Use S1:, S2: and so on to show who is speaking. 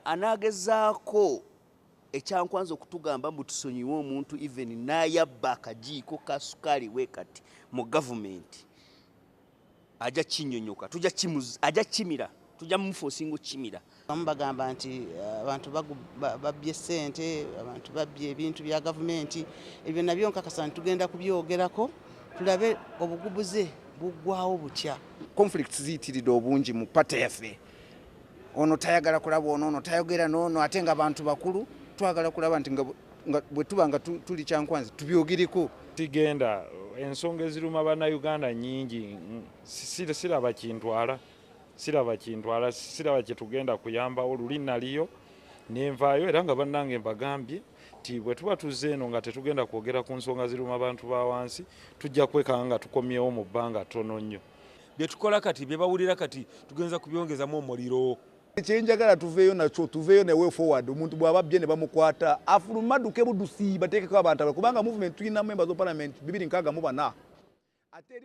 S1: Anagezaako ekyankwanza okutugamba mbu tusonyiwe omuntu even n'ayabba akajiiko ka sukaali we kati mu gavumenti ajja kinnyonnyoka ajja kimira tujja mumuforcinga okukimira.
S2: Bamu bagamba nti abantu babbye ssente, abantu babbye ebintu bya gavumenti, ebyo nabyo nkakasa tugenda kubyogerako tulabe obugubuze buggwawo butya.
S3: Conflicts ziyitiridde obungi mu pate yaffe. Ono tayagala kulaba ono tayogera n'ono ate nga abantu bakulu twagala kulaba nti nga bwe tuba nga tuli kyankwanzi tubyogereko.
S4: Tigenda ensonga eziruma bannayuganda nnyingi siraba kintwala siraba kye tugenda kuyambawo luli naliyo nenvaayo era nga bannange mbagambye nti bwe tuba tuzze eno nga tetugenda kwogera ku nsonga ziruma abantu ba wansi tujja kwekanga nga tukomyewo mu bbanga ttono nnyo.
S5: Bye tukola kati bye bawulira kati tugenza kubyongezamu omuliro.
S6: Ekyenjagala tuveeyo nakyo tuveeyo ne way forward omuntu bw'ababbye ne bamukwata afuluma adduke buddusi bateekeko abantu kubanga movement tulina members of parliament 264 ate